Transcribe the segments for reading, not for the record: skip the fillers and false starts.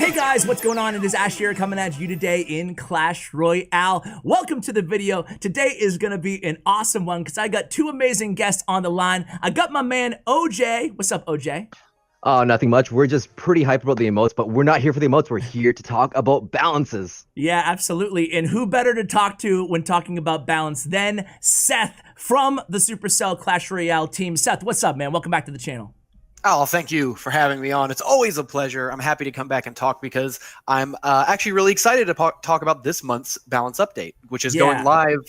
Hey guys, what's going on? It is Ash here coming at you today in Clash Royale. Welcome to the video. Today is going to be an awesome one because I got two amazing guests on the line. I got my man OJ. What's up, OJ? Oh, nothing much. We're just pretty hyped about the emotes, but we're not here for the emotes. We're here to talk about balances. Yeah, absolutely. And who better to talk to when talking about balance than Seth from the Supercell Clash Royale team. Seth, what's up, man? Welcome back to the channel. Oh, thank you for having me on. It's always a pleasure. I'm happy to come back and talk because I'm actually really excited to talk about this month's balance update, which is going live,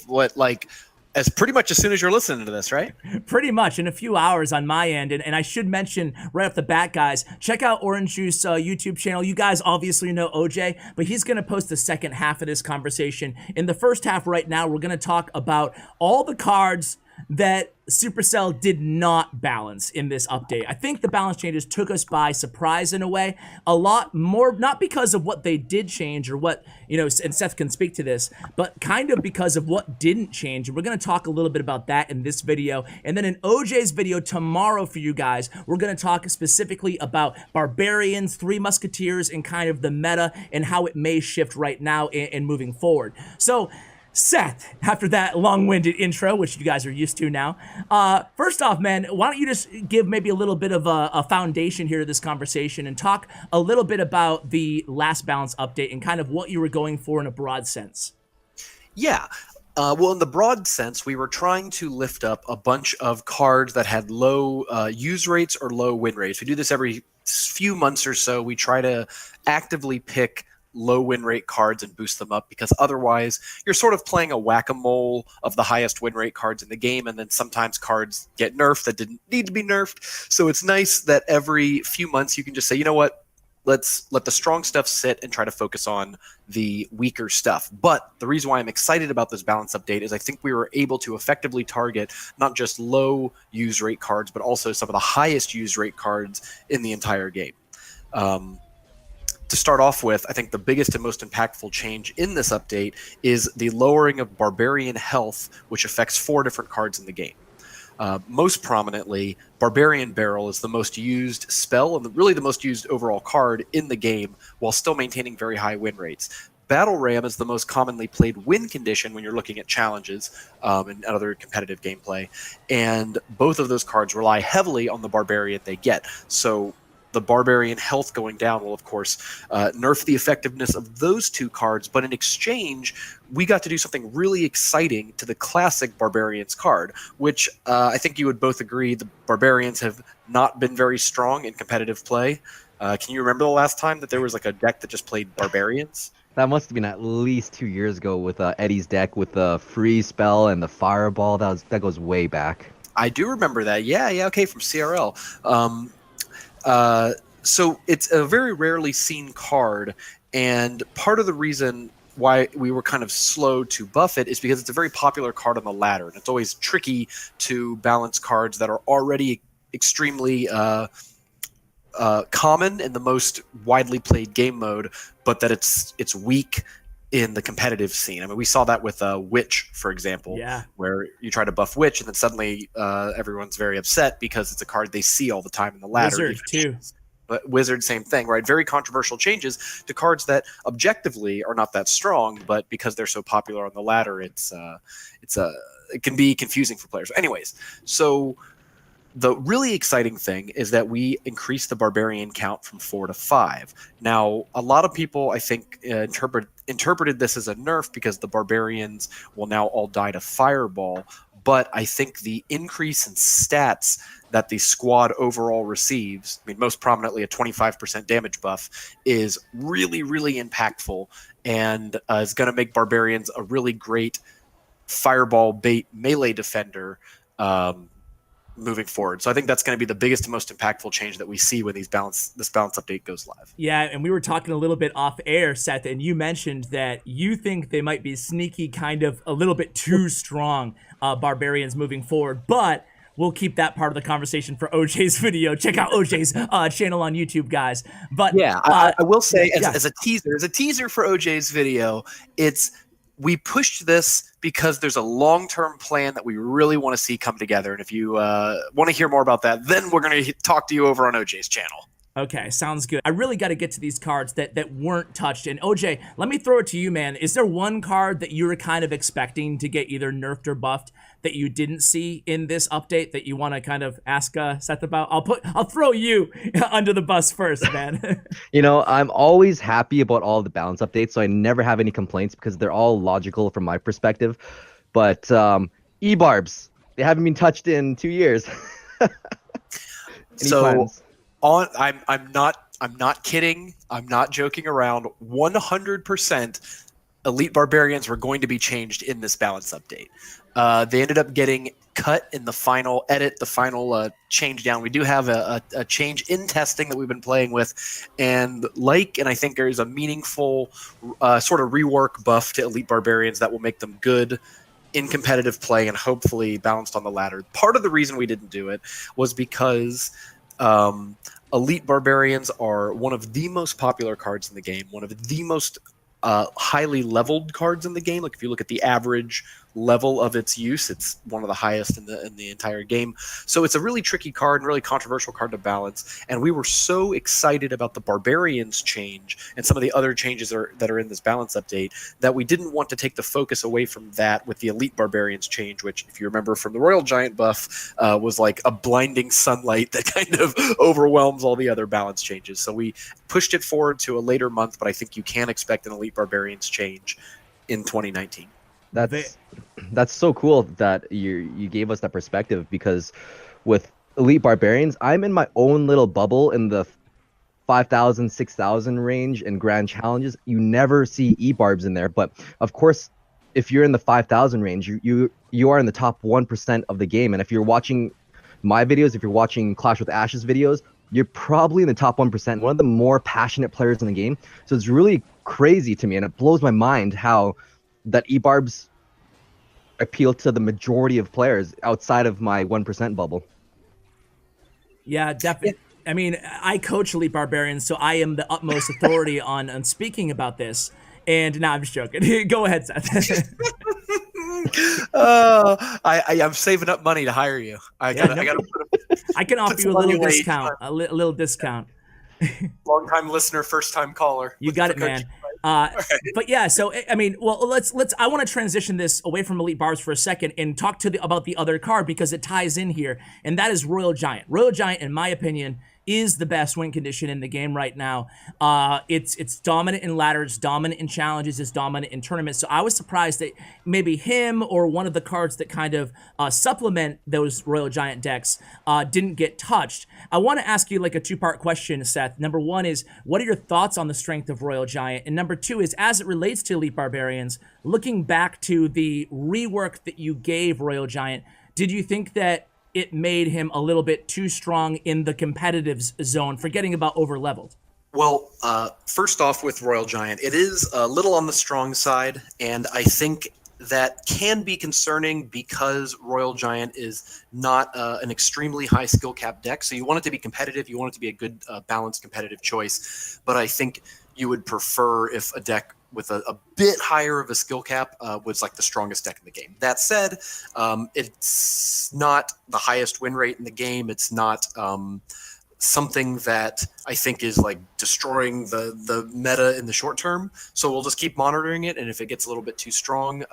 as pretty much as soon as you're listening to this, right? Pretty much in a few hours on my end. And I should mention right off the bat, guys, check out Orange Juice YouTube channel. You guys obviously know OJ, but he's going to post the second half of this conversation. In the first half right now, we're going to talk about all the cards that Supercell did not balance in this update. I think the balance changes took us by surprise in a way. A lot more, not because of what they did change or what, you know, and Seth can speak to this, but kind of because of what didn't change. And we're going to talk a little bit about that in this video. And then in OJ's video tomorrow for you guys, we're going to talk specifically about Barbarians, Three Musketeers, and kind of the meta and how it may shift right now and moving forward. So, Seth, after that long-winded intro, which you guys are used to now, first off, man, why don't you just give maybe a little bit of a foundation here to this conversation and talk a little bit about the last balance update and kind of what you were going for in a broad sense. Yeah. Well, in the broad sense, we were trying to lift up a bunch of cards that had low use rates or low win rates. We do this every few months or so. We try to actively pick low win rate cards and boost them up, because otherwise you're sort of playing a whack-a-mole of the highest win rate cards in the game, and then sometimes cards get nerfed that didn't need to be nerfed. So it's nice that every few months you can just say, you know what, let's let the strong stuff sit and try to focus on the weaker stuff. But the reason why I'm excited about this balance update is I think we were able to effectively target not just low use rate cards, but also some of the highest use rate cards in the entire game. To start off with, I think the biggest and most impactful change in this update is the lowering of Barbarian health, which affects 4 different cards in the game. Most prominently, Barbarian Barrel is the most used spell and really the most used overall card in the game, while still maintaining very high win rates. Battle Ram is the most commonly played win condition when you're looking at challenges and other competitive gameplay, and both of those cards rely heavily on the Barbarian they get. So the Barbarian health going down will, of course, nerf the effectiveness of those 2 cards, but in exchange, we got to do something really exciting to the classic Barbarians card, which I think you would both agree the Barbarians have not been very strong in competitive play. Can you remember the last time that there was like a deck that just played Barbarians? That must have been at least 2 years ago with Eddie's deck with the freeze spell and the fireball. That goes way back. I do remember that. Yeah, okay, from CRL. So it's a very rarely seen card, and part of the reason why we were kind of slow to buff it is because it's a very popular card on the ladder, and it's always tricky to balance cards that are already extremely common in the most widely played game mode, but that it's weak in the competitive scene. I mean, we saw that with Witch, for example, where you try to buff Witch, and then suddenly everyone's very upset because it's a card they see all the time in the ladder. Wizard, too. But Wizard, same thing, right? Very controversial changes to cards that objectively are not that strong, but because they're so popular on the ladder, it can be confusing for players. Anyways, so the really exciting thing is that we increased the Barbarian count from 4 to 5. Now, a lot of people, I think, interpreted this as a nerf because the Barbarians will now all die to Fireball, but I think the increase in stats that the squad overall receives, I mean, most prominently a 25% damage buff, is really, really impactful, and is going to make Barbarians a really great Fireball bait melee defender moving forward. So I think that's going to be the biggest and most impactful change that we see when this balance update goes live. Yeah, and we were talking a little bit off air, Seth, and you mentioned that you think they might be sneaky, kind of a little bit too strong Barbarians moving forward, but we'll keep that part of the conversation for OJ's video. Check out OJ's channel on YouTube, guys. But yeah, I will say as a teaser for OJ's video, we pushed this because there's a long-term plan that we really want to see come together. And if you want to hear more about that, then we're going to talk to you over on OJ's channel. Okay, sounds good. I really got to get to these cards that weren't touched. And OJ, let me throw it to you, man. Is there one card that you were kind of expecting to get either nerfed or buffed that you didn't see in this update that you want to kind of ask Seth about? I'll throw you under the bus first, man. You know, I'm always happy about all the balance updates, so I never have any complaints because they're all logical from my perspective. But E-barbs, they haven't been touched in 2 years. Any So plans? I'm not kidding. I'm not joking around. 100% Elite Barbarians were going to be changed in this balance update. They ended up getting cut in the final edit, the final change down. We do have a change in testing that we've been playing with, and I think there is a meaningful sort of rework buff to Elite Barbarians that will make them good in competitive play and hopefully balanced on the ladder. Part of the reason we didn't do it was because Elite Barbarians are one of the most popular cards in the game, one of the most highly leveled cards in the game. Like if you look at the average level of its use, it's one of the highest in the entire game. So it's a really tricky card and really controversial card to balance. And we were so excited about the Barbarians change and some of the other changes that are in this balance update that we didn't want to take the focus away from that with the Elite Barbarians change, which, if you remember from the Royal Giant buff, was like a blinding sunlight that kind of overwhelms all the other balance changes. So we pushed it forward to a later month, but I think you can expect an Elite Barbarians change in 2019. That's so cool that you gave us that perspective, because with Elite Barbarians, I'm in my own little bubble in the 5,000, 6,000 range in grand challenges. You never see E-barbs in there, but of course, if you're in the 5,000 range, you are in the top 1% of the game. And if you're watching my videos, if you're watching Clash with Ashes videos, you're probably in the top 1%, one of the more passionate players in the game. So it's really crazy to me, and it blows my mind how that E-barbs appeal to the majority of players outside of my 1% bubble. Yeah, definitely. I mean, I coach Elite Barbarians, so I am the utmost authority on speaking about this. And now I'm just joking. Go ahead, Seth. I'm saving up money to hire you. I can offer you a little discount. A little discount. Long-time listener, first-time caller. You got it, man. But yeah, so I mean, well, let's. I want to transition this away from Elite Barbs for a second and talk about the other card, because it ties in here, and that is Royal Giant. Royal Giant, in my opinion, is the best win condition in the game right now. It's dominant in ladders, dominant in challenges, it's dominant in tournaments. So I was surprised that maybe him or one of the cards that kind of supplement those Royal Giant decks didn't get touched. I want to ask you like a two-part question, Seth. Number one is, what are your thoughts on the strength of Royal Giant? And number two is, as it relates to Elite Barbarians, looking back to the rework that you gave Royal Giant, did you think that it made him a little bit too strong in the competitive zone, forgetting about over-leveled? Well, first off, with Royal Giant, it is a little on the strong side, and I think that can be concerning because Royal Giant is not an extremely high skill cap deck. So you want it to be competitive, you want it to be a good, balanced, competitive choice. But I think you would prefer if a deck with a bit higher of a skill cap was like the strongest deck in the game. That said, it's not the highest win rate in the game. It's not something that I think is like destroying the meta in the short term. So we'll just keep monitoring it, and if it gets a little bit too strong,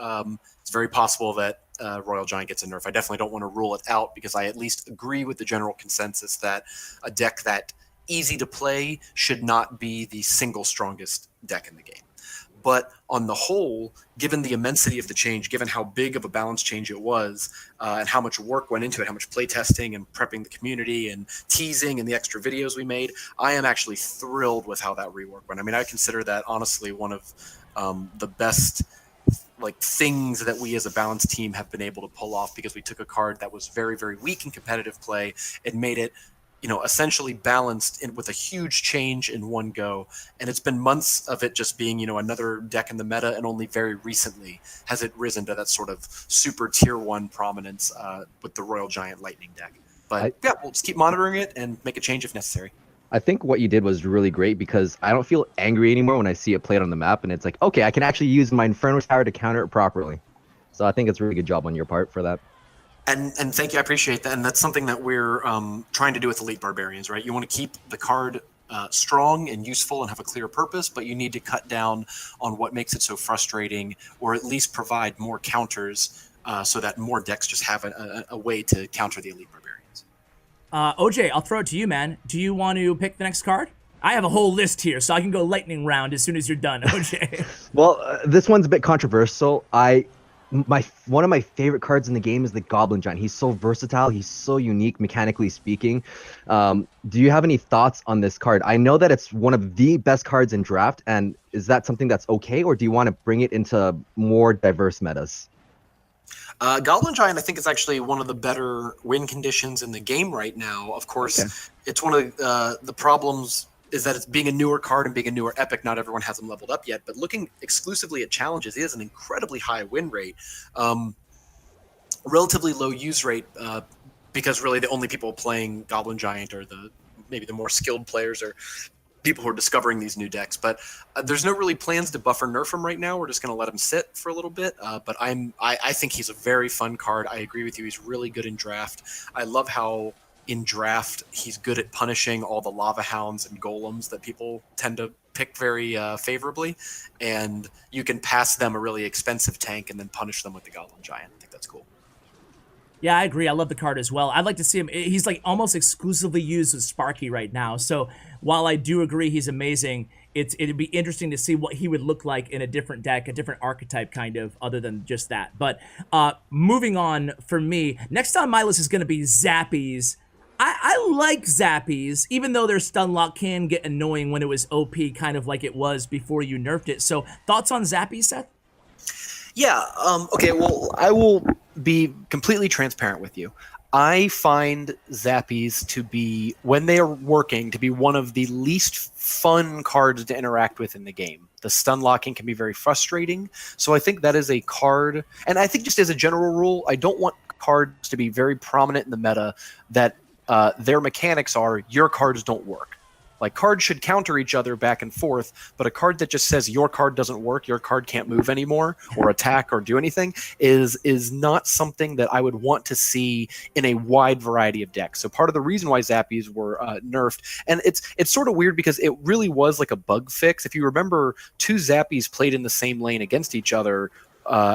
it's very possible that Royal Giant gets a nerf. I definitely don't want to rule it out, because I at least agree with the general consensus that a deck that easy to play should not be the single strongest deck in the game. But on the whole, given the immensity of the change, given how big of a balance change it was, and how much work went into it, how much playtesting and prepping the community and teasing and the extra videos we made, I am actually thrilled with how that rework went. I mean, I consider that honestly one of the best like things that we as a balanced team have been able to pull off, because we took a card that was very, very weak in competitive play and made it, you know, essentially balanced with a huge change in one go. And it's been months of it just being, you know, another deck in the meta, and only very recently has it risen to that sort of super tier 1 prominence with the Royal Giant Lightning deck. But yeah, we'll just keep monitoring it and make a change if necessary. I think what you did was really great, because I don't feel angry anymore when I see it played on the map, and it's like, okay, I can actually use my Inferno Tower to counter it properly. So I think it's a really good job on your part for that. And thank you, I appreciate that. And that's something that we're trying to do with Elite Barbarians, right? You want to keep the card strong and useful and have a clear purpose, but you need to cut down on what makes it so frustrating, or at least provide more counters so that more decks just have a way to counter the elite barbarians. OJ, I'll throw it to you, man. Do you want to pick the next card? I have a whole list here, so I can go lightning round as soon as you're done, OJ. Well, this one's a bit controversial. One of my favorite cards in the game is the Goblin Giant. He's so versatile. He's so unique, mechanically speaking. Do you have any thoughts on this card? I know that it's one of the best cards in draft, and is that something that's okay, or do you want to bring it into more diverse metas? Goblin Giant, I think, is actually one of the better win conditions in the game right now. Of course, It's one of the problems is that it's being a newer card and being a newer epic. Not everyone has them leveled up yet, but looking exclusively at challenges, he has an incredibly high win rate, relatively low use rate, because really the only people playing Goblin Giant are maybe the more skilled players or people who are discovering these new decks. But there's no really plans to buff or nerf him right now. We're just going to let him sit for a little bit. But I think he's a very fun card. I agree with you. He's really good in draft. I love how in draft he's good at punishing all the lava hounds and golems that people tend to pick very favorably, and you can pass them a really expensive tank and then punish them with the Goblin Giant. I think that's cool. Yeah, I agree. I love the card as well. I'd like to see him. He's like almost exclusively used with Sparky right now. So while I do agree he's amazing, it'd be interesting to see what he would look like in a different deck, a different archetype kind of, other than just that. But moving on for me, next on my list is going to be Zappies. I like Zappies, even though their stun lock can get annoying when it was OP, kind of like it was before you nerfed it. So thoughts on Zappies, Seth? Yeah. Okay. Well, I will be completely transparent with you. I find Zappies to be, when they are working, to be one of the least fun cards to interact with in the game. The stun locking can be very frustrating. So I think that is a card, and I think just as a general rule, I don't want cards to be very prominent in the meta that their mechanics are your cards don't work. Like, cards should counter each other back and forth, but a card that just says your card doesn't work, your card can't move anymore or attack or do anything is not something that I would want to see in a wide variety of decks. So part of the reason why Zappies were nerfed, and it's sort of weird because it really was like a bug fix. If you remember, two Zappies played in the same lane against each other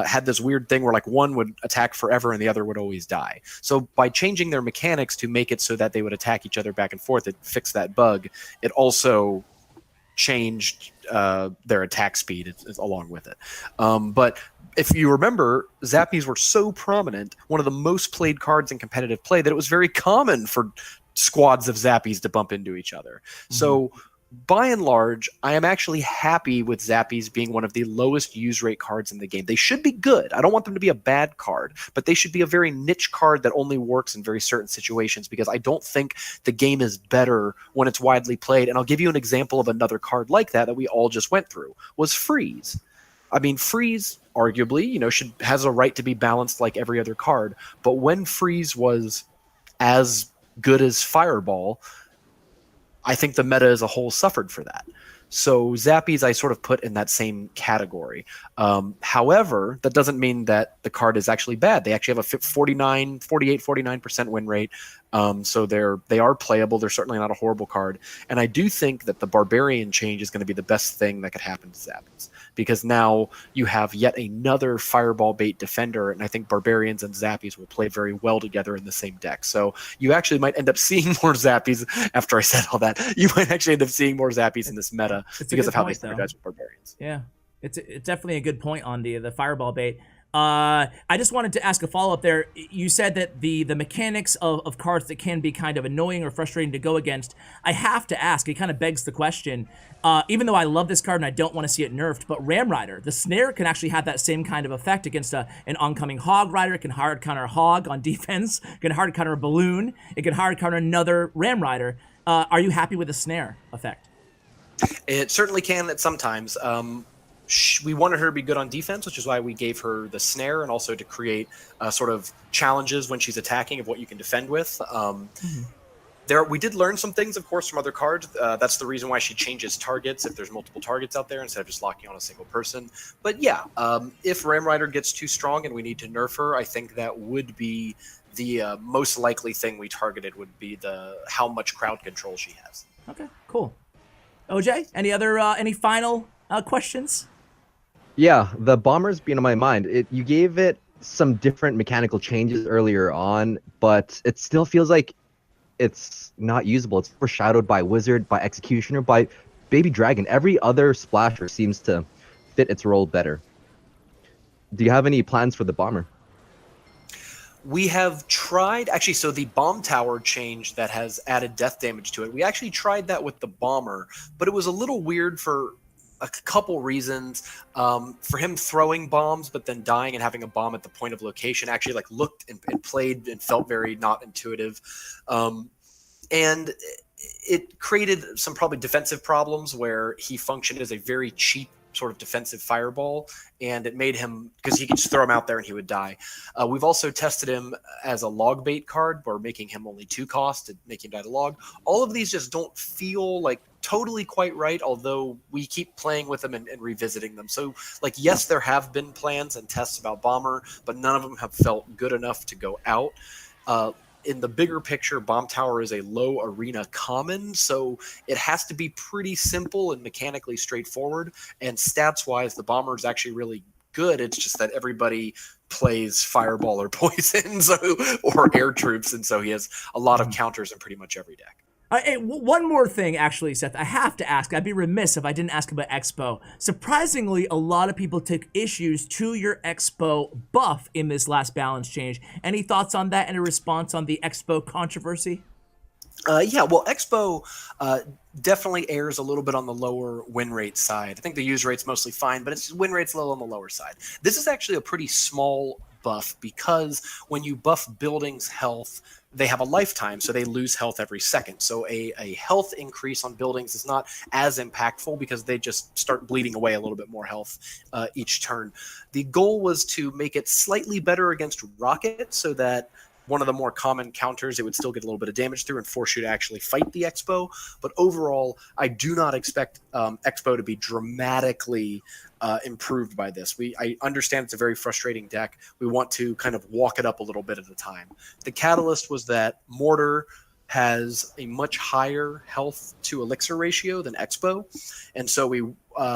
had this weird thing where like one would attack forever and the other would always die. So by changing their mechanics to make it so that they would attack each other back and forth, it fixed that bug. It also changed their attack speed along with it. But if you remember, Zappies were so prominent, one of the most played cards in competitive play, that it was very common for squads of Zappies to bump into each other. Mm-hmm. So by and large, I am actually happy with Zappies being one of the lowest use rate cards in the game. They should be good. I don't want them to be a bad card, but they should be a very niche card that only works in very certain situations, because I don't think the game is better when it's widely played. And I'll give you an example of another card like that we all just went through, was Freeze. I mean, Freeze arguably, has a right to be balanced like every other card, but when Freeze was as good as Fireball, I think the meta as a whole suffered for that. So Zappies I sort of put in that same category. However, that doesn't mean that the card is actually bad. They actually have a 49% win rate. So they are playable. They're certainly not a horrible card. And I do think that the Barbarian change is going to be the best thing that could happen to Zappies, because now you have yet another fireball bait defender, and I think Barbarians and Zappies will play very well together in the same deck. So you actually might end up seeing more Zappies. After I said all that, you might actually end up seeing more Zappies in this meta because of how they synergize with Barbarians. Yeah, it's definitely a good point on the fireball bait. I just wanted to ask a follow-up there. You said that the mechanics of cards that can be kind of annoying or frustrating to go against, I have to ask, it kind of begs the question, even though I love this card and I don't want to see it nerfed, but Ram Rider, the snare can actually have that same kind of effect against an oncoming Hog Rider. It can hard counter Hog on defense, it can hard counter a Balloon, it can hard counter another Ram Rider. Are you happy with the snare effect? It certainly can at sometimes. We wanted her to be good on defense, which is why we gave her the snare, and also to create sort of challenges when she's attacking of what you can defend with. We did learn some things, of course, from other cards. That's the reason why she changes targets if there's multiple targets out there instead of just locking on a single person. But yeah, if Ram Rider gets too strong and we need to nerf her, I think that would be the most likely thing we targeted, would be how much crowd control she has. Okay, cool. OJ, any final questions? Yeah, the bomber's been on my mind. You gave it some different mechanical changes earlier on, but it still feels like it's not usable. It's foreshadowed by Wizard, by Executioner, by Baby Dragon. Every other splasher seems to fit its role better. Do you have any plans for the bomber? We have tried, actually, so the bomb tower change that has added death damage to it, we actually tried that with the bomber, but it was a little weird for a couple reasons. For him throwing bombs, but then dying and having a bomb at the point of location actually like looked and played and felt very not intuitive. And it created some probably defensive problems where he functioned as a very cheap sort of defensive fireball, and it made him, because he could just throw him out there and he would die. We've also tested him as a log bait card, where making him only 2 cost and making him die to log. All of these just don't feel like totally quite right, although we keep playing with them and revisiting them. So, like, yes, there have been plans and tests about Bomber, but none of them have felt good enough to go out. In the bigger picture, Bomb Tower is a low arena common, so it has to be pretty simple and mechanically straightforward. And stats-wise, the Bomber is actually really good. It's just that everybody plays Fireball or Poison or Air Troops, and so he has a lot of counters in pretty much every deck. Hey, one more thing, actually, Seth. I have to ask. I'd be remiss if I didn't ask about Expo. Surprisingly, a lot of people took issues to your Expo buff in this last balance change. Any thoughts on that? Any response on the Expo controversy? Yeah, well, Expo definitely errs a little bit on the lower win rate side. I think the use rate's mostly fine, but its win rate's a little on the lower side. This is actually a pretty small buff, because when you buff buildings' health, they have a lifetime, so they lose health every second. So a health increase on buildings is not as impactful because they just start bleeding away a little bit more health each turn. The goal was to make it slightly better against Rocket, so that one of the more common counters, it would still get a little bit of damage through and force you to actually fight the Expo. But overall, I do not expect Expo to be dramatically improved by this. I understand it's a very frustrating deck. We want to kind of walk it up a little bit at a time. The catalyst was that Mortar has a much higher health to elixir ratio than Expo, and so we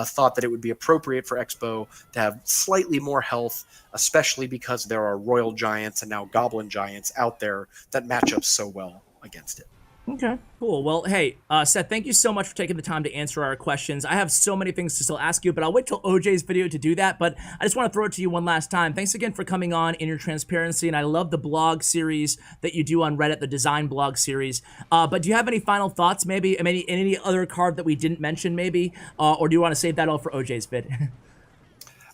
thought that it would be appropriate for Expo to have slightly more health, especially because there are Royal Giants and now Goblin Giants out there that match up so well against it. Okay, cool. Well, hey, Seth, thank you so much for taking the time to answer our questions. I have so many things to still ask you, but I'll wait till OJ's video to do that. But I just want to throw it to you one last time. Thanks again for coming on in your transparency, and I love the blog series that you do on Reddit, the design blog series. But do you have any final thoughts, maybe? Any other card that we didn't mention, maybe? Or do you want to save that all for OJ's vid?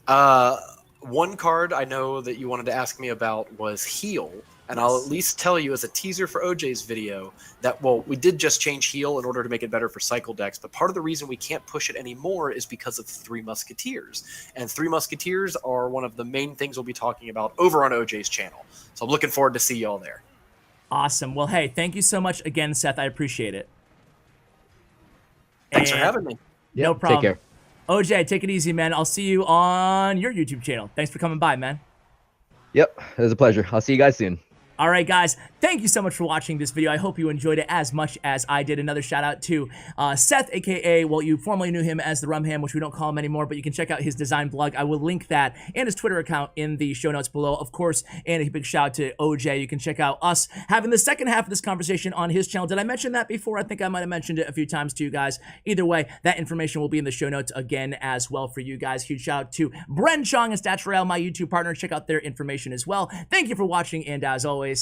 One card I know that you wanted to ask me about was Heal. And I'll at least tell you as a teaser for OJ's video that, well, we did just change Heal in order to make it better for cycle decks, but part of the reason we can't push it anymore is because of Three Musketeers. And Three Musketeers are one of the main things we'll be talking about over on OJ's channel. So I'm looking forward to see y'all there. Awesome. Well, hey, thank you so much again, Seth. I appreciate it. Thanks for having me. No problem. Take care. OJ, take it easy, man. I'll see you on your YouTube channel. Thanks for coming by, man. Yep, it was a pleasure. I'll see you guys soon. All right, guys, thank you so much for watching this video. I hope you enjoyed it as much as I did. Another shout out to Seth, aka, well, you formerly knew him as the Rumham, which we don't call him anymore, but you can check out his design blog. I will link that and his Twitter account in the show notes below, of course. And a big shout out to OJ. You can check out us having the second half of this conversation on his channel. Did I mention that before? I think I might have mentioned it a few times to you guys. Either way, that information will be in the show notes again as well for you guys. Huge shout out to Bren Chong and Royale, my YouTube partner. Check out their information as well. Thank you for watching, and as always,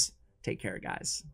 take care, guys.